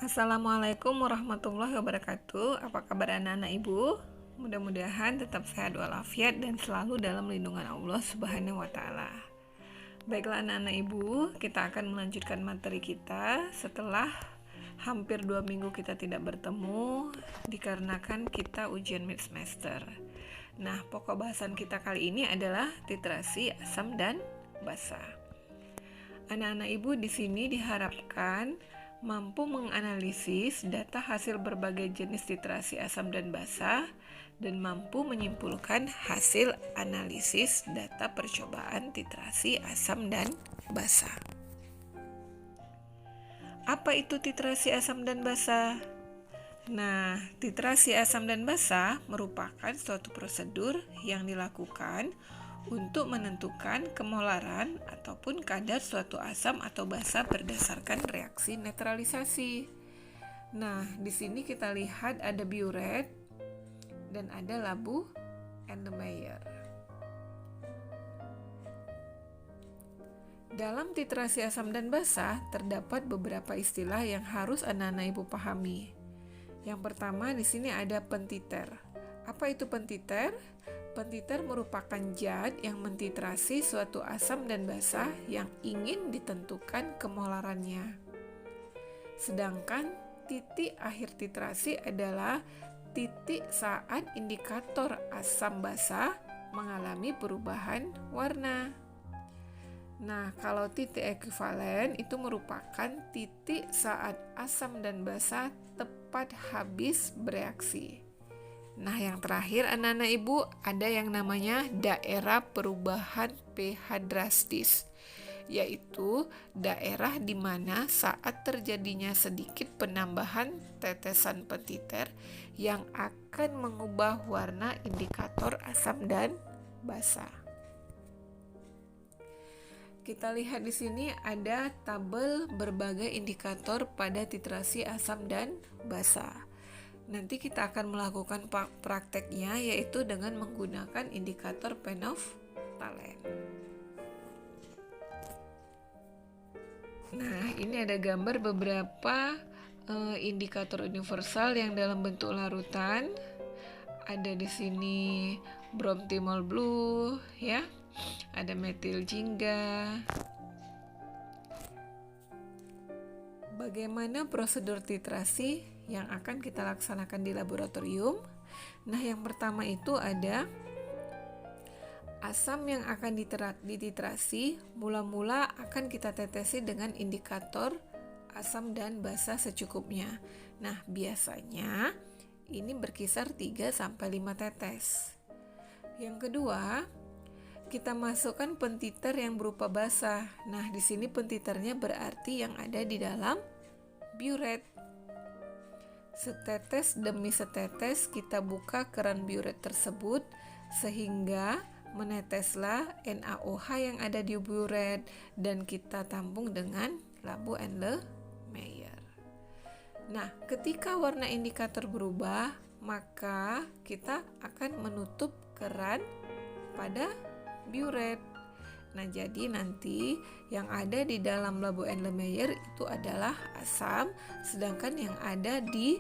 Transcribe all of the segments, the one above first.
Assalamualaikum warahmatullahi wabarakatuh. Apa kabar anak-anak ibu? Mudah-mudahan tetap sehat walafiat dan selalu dalam lindungan Allah Subhanahu wa Ta'ala. Baiklah anak-anak ibu, kita akan melanjutkan materi kita setelah hampir 2 minggu kita tidak bertemu dikarenakan kita ujian mid semester. Nah, pokok bahasan kita kali ini adalah titrasi asam dan basa. Anak-anak ibu di sini diharapkan mampu menganalisis data hasil berbagai jenis titrasi asam dan basa dan mampu menyimpulkan hasil analisis data percobaan titrasi asam dan basa. Apa itu titrasi asam dan basa? Nah, titrasi asam dan basa merupakan suatu prosedur yang dilakukan untuk menentukan kemolaran ataupun kadar suatu asam atau basa berdasarkan reaksi netralisasi. Nah, di sini kita lihat ada biuret dan ada labu Erlenmeyer. Dalam titrasi asam dan basa terdapat beberapa istilah yang harus anak-anak ibu pahami. Yang pertama di sini ada pentiter. Apa itu pentiter? Pentiter merupakan zat yang mentitrasi suatu asam dan basa yang ingin ditentukan kemolarannya. Sedangkan titik akhir titrasi adalah titik saat indikator asam basa mengalami perubahan warna. Nah, kalau titik ekuivalen itu merupakan titik saat asam dan basa tepat habis bereaksi. Nah, yang terakhir anak-anak ibu ada yang namanya daerah perubahan pH drastis, yaitu daerah di mana saat terjadinya sedikit penambahan tetesan pentiter yang akan mengubah warna indikator asam dan basa. Kita lihat di sini ada tabel berbagai indikator pada titrasi asam dan basa. Nanti kita akan melakukan prakteknya yaitu dengan menggunakan indikator phenolphthalein. Nah, ini ada gambar beberapa indikator universal yang dalam bentuk larutan. Ada di sini bromthymol blue ya. Ada metil jingga. Bagaimana prosedur titrasi yang akan kita laksanakan di laboratorium? Nah, yang pertama itu ada asam yang akan dititrasi, mula-mula akan kita tetesi dengan indikator asam dan basa secukupnya. Nah, biasanya ini berkisar 3-5 tetes. Yang kedua, kita masukkan pentiter yang berupa basa. Nah, di sini pentiternya berarti yang ada di dalam biuret. Setetes demi setetes kita buka keran biuret tersebut sehingga meneteslah NaOH yang ada di biuret dan kita tampung dengan labu Erlenmeyer. Nah, ketika warna indikator berubah, maka kita akan menutup keran pada biuret. Nah, jadi nanti yang ada di dalam labu Erlenmeyer itu adalah asam, sedangkan yang ada di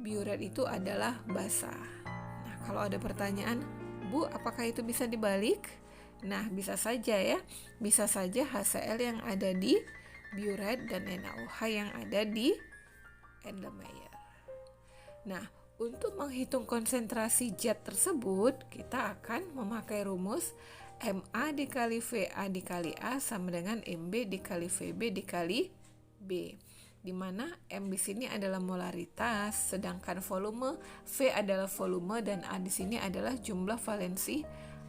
biuret itu adalah basa. Nah, kalau ada pertanyaan, Bu, apakah itu bisa dibalik? Nah, bisa saja ya. Bisa saja HCl yang ada di biuret dan NaOH yang ada di Erlenmeyer. Nah, untuk menghitung konsentrasi zat tersebut, kita akan memakai rumus MA dikali VA dikali A sama dengan MB dikali VB dikali B, di mana M di sini adalah molaritas, sedangkan volume V adalah volume dan A di sini adalah jumlah valensi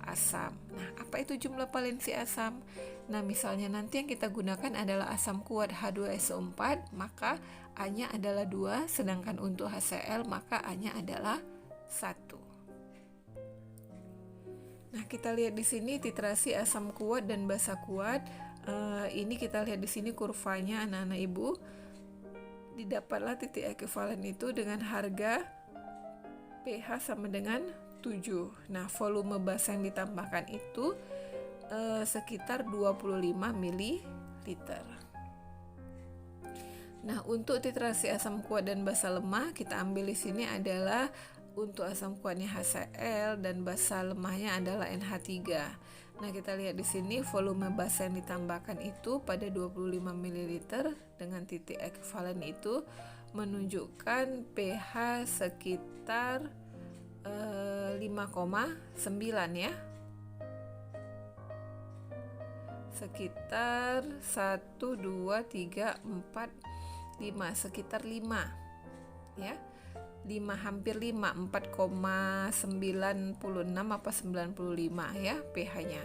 asam. Nah, apa itu jumlah valensi asam? Nah, misalnya nanti yang kita gunakan adalah asam kuat H2SO4, maka A-nya adalah 2, sedangkan untuk HCl maka A-nya adalah 1. Nah, kita lihat di sini titrasi asam kuat dan basa kuat. Ini kita lihat di sini kurvanya anak-anak ibu. Didapatlah titik ekuivalen itu dengan harga pH sama dengan 7. Nah, volume basa yang ditambahkan itu sekitar 25 ml. Nah, untuk titrasi asam kuat dan basa lemah kita ambil di sini adalah untuk asam kuatnya HCl dan basa lemahnya adalah NH3. Nah, kita lihat di sini volume basa yang ditambahkan itu pada 25 ml dengan titik ekuivalen itu menunjukkan pH sekitar 5,9 ya. Sekitar 1 2 3 4 5, sekitar 5 ya. 5 hampir 5, 4,96 apa 95 ya pH-nya.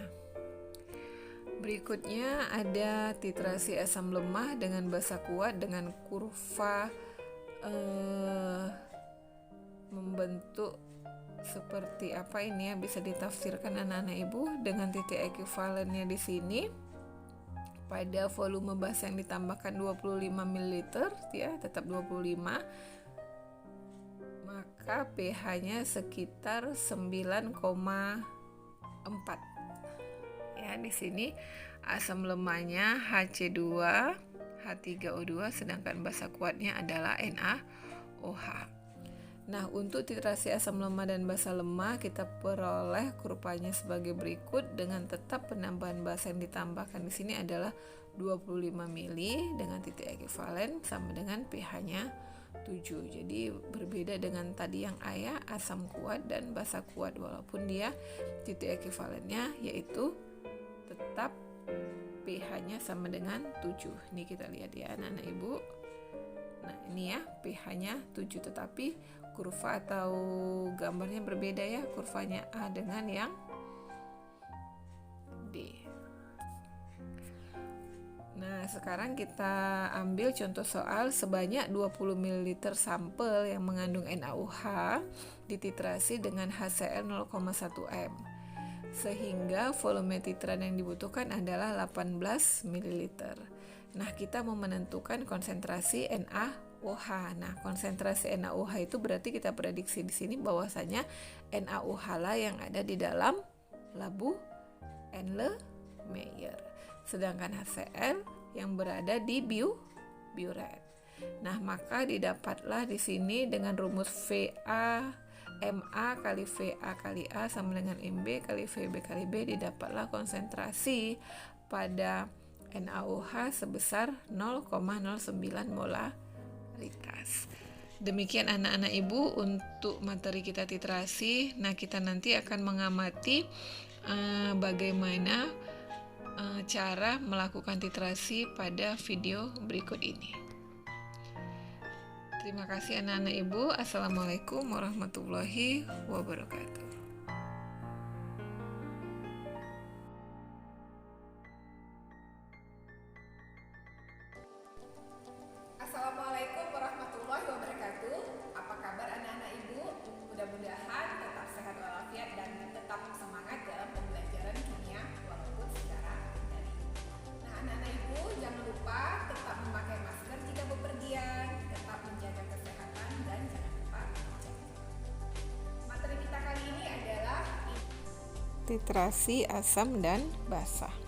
Berikutnya ada titrasi asam lemah dengan basa kuat dengan kurva membentuk seperti apa ini ya, bisa ditafsirkan anak-anak ibu dengan titik ekuivalennya di sini pada volume basa yang ditambahkan 25 ml ya, tetap 25, maka pH-nya sekitar 9,4 ya. Di sini asam lemahnya Hc2 H3O2 sedangkan basa kuatnya adalah NaOH. Nah, untuk titrasi asam lemah dan basa lemah kita peroleh kurvanya sebagai berikut dengan tetap penambahan basa yang ditambahkan di sini adalah 25 ml dengan titik ekuivalen sama dengan pH-nya 7. Jadi berbeda dengan tadi yang ayah asam kuat dan basa kuat walaupun dia titik ekuivalennya yaitu tetap pH-nya sama dengan 7. Ini kita lihat ya anak-anak ibu. Nah, ini ya pH-nya 7 tetapi kurva atau gambarnya berbeda ya, kurvanya A dengan yang D. Nah, sekarang kita ambil contoh soal sebanyak 20 ml sampel yang mengandung NaOH dititrasi dengan HCl 0,1 m. Sehingga volume titran yang dibutuhkan adalah 18 ml. Nah, kita mau menentukan konsentrasi NaOH. Nah, konsentrasi NaOH itu berarti kita prediksi di sini bahwasanya NaOH lah yang ada di dalam labu Erlenmeyer. Sedangkan HCl yang berada di biuret. Nah, maka didapatlah di sini dengan rumus VA MA kali VA kali A sama dengan MB kali VB kali B didapatlah konsentrasi pada NaOH sebesar 0,09 molaritas. Demikian anak-anak ibu untuk materi kita titrasi. Nah, kita nanti akan mengamati bagaimana cara melakukan titrasi pada video berikut ini. Terima kasih anak-anak ibu. Assalamualaikum warahmatullahi wabarakatuh. Assalamualaikum warahmatullahi wabarakatuh. Apa kabar anak-anak ibu? Mudah-mudahan tetap sehat walafiat dan tetap semangat dalam pembelajaran kimia walaupun secara daring. Nah, anak-anak ibu jangan lupa tetap memakai masker jika bepergian, tetap menjaga kesehatan dan jangan lupa cek. Materi kita kali ini adalah Titrasi asam dan basa.